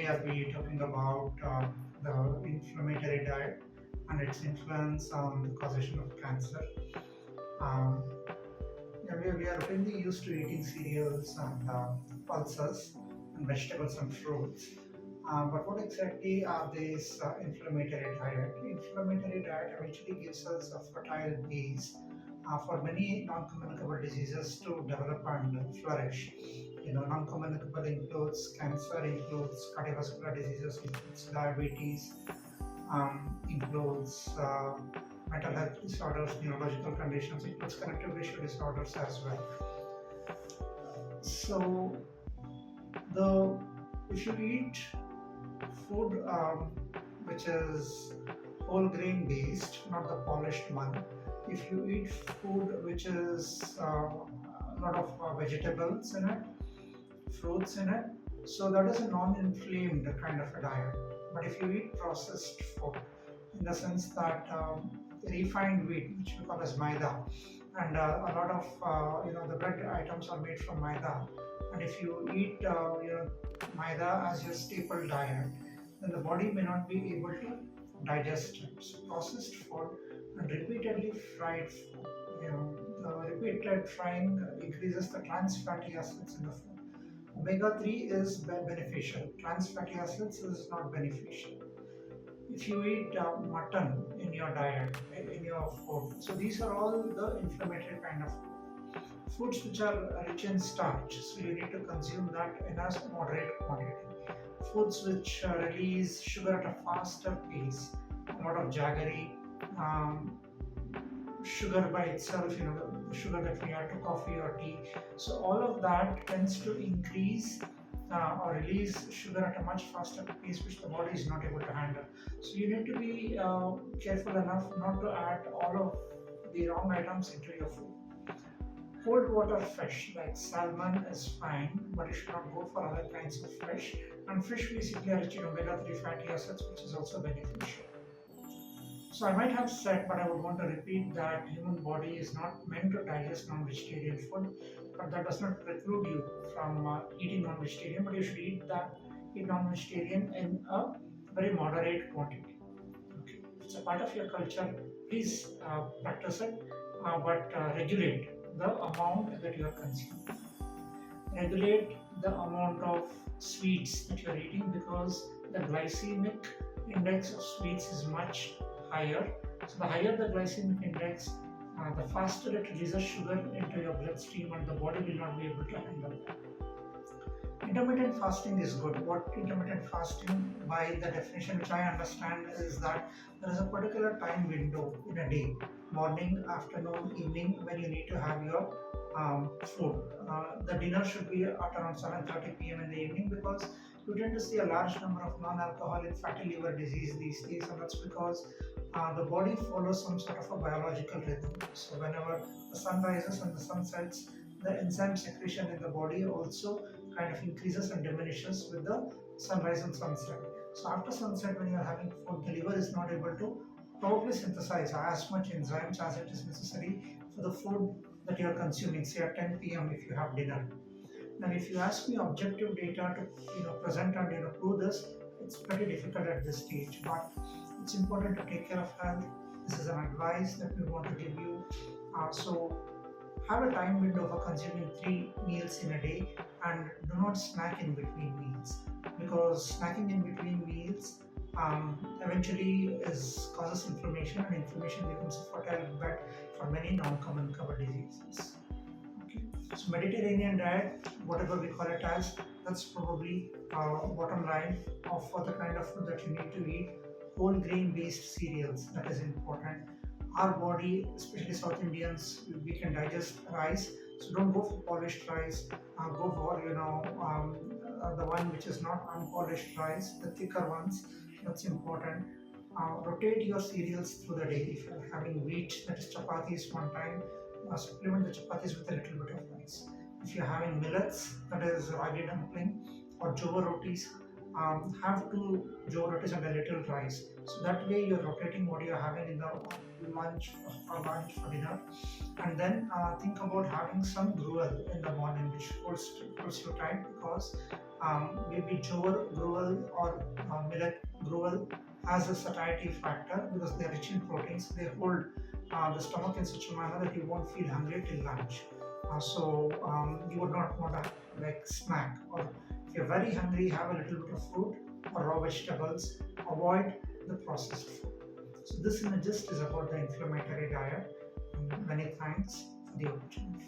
I'll be talking about the inflammatory diet and its influence on the causation of cancer. Um, yeah, we are routinely used to eating cereals and pulses and vegetables and fruits. But what exactly are these inflammatory diet? Inflammatory diet eventually gives us a fertile base for many non-communicable diseases to develop and flourish. Non-communicable includes cancer, includes cardiovascular diseases, includes diabetes, includes mental health disorders, neurological conditions, includes connective tissue disorders as well. So the if you eat food which is whole grain based, not the polished one. If you eat food which is a lot of vegetables in it, fruits in it, so that is a non-inflamed kind of a diet. But if you eat processed food, in the sense that refined wheat, which we call as maida, and a lot of the bread items are made from maida, and if you eat maida as your staple diet, then the body may not be able to digest it. So processed food and repeatedly fried food, the repeated frying increases the trans fatty acids in the food. Omega 3 is beneficial, trans fatty acids is not beneficial. If you eat mutton in your diet, in your food, so these are all the inflammatory kind of foods which are rich in starch, so you need to consume that in a moderate quantity. Foods which release sugar at a faster pace, a lot of jaggery, um, sugar by itself, the sugar that we add to coffee or tea. So all of that tends to increase or release sugar at a much faster pace, which the body is not able to handle. So you need to be careful enough not to add all of the wrong items into your food. Cold water fish like salmon is fine, but you should not go for other kinds of fish. And fish basically are rich in omega 3 fatty acids, which is also beneficial. So I might have said, but I would want to repeat that human body is not meant to digest non-vegetarian food, but that does not preclude you from eating non-vegetarian. But you should eat non-vegetarian in a very moderate quantity. Okay, if it's a part of your culture, please practice it, but regulate the amount that you are consuming. Regulate the amount of sweets that you are eating because the glycemic index of sweets is much higher. So the higher the glycemic index, the faster it releases sugar into your bloodstream and the body will not be able to handle that. Intermittent fasting is good. What intermittent fasting, by the definition which I understand, is that there is a particular time window in a day, morning, afternoon, evening, when you need to have your food. The dinner should be at around 7:30 p.m. in the evening because you tend to see a large number of non-alcoholic fatty liver disease these days, and that's because the body follows some sort of a biological rhythm. So whenever the sun rises and the sun sets, the enzyme secretion in the body also kind of increases and diminishes with the sunrise and sunset. So after sunset, when you are having food, the liver is not able to probably synthesize as much enzymes as it is necessary for the food that you are consuming, say at 10 p.m. if you have dinner. Now, if you ask me objective data to present and prove this, it's pretty difficult at this stage. But it's important to take care of health. This is an advice that we want to give you. So have a time window for consuming 3 meals in a day and do not snack in between meals because snacking in between meals eventually causes inflammation, and inflammation becomes a fertile bed for many non-communicable diseases. Okay. So Mediterranean diet, whatever we call it as, that's probably bottom line of for the kind of food that you need to eat. Whole grain based cereals, that is important. Our body, especially South Indians, we can digest rice, so don't go for polished rice. Go for the one which is not unpolished rice, the thicker ones. That's important. Rotate your cereals through the day. If you're having wheat, that is chapatis one time, supplement the chapatis with a little bit of rice. If you're having millets, that is ragi dumpling or jowar rotis, have two jowar rotis and a little rice. So that way you're rotating what you're having in the lunch for dinner, and then think about having some gruel in the morning, which holds you tight because maybe jowar gruel or millet gruel has a satiety factor because they are rich in proteins. They hold the stomach in such a manner that you won't feel hungry till lunch. So you would not want to like snack, or if you're very hungry, have a little bit of fruit or raw vegetables. Avoid the processed food. So this in a gist is about the inflammatory diet. Many thanks for the opportunity.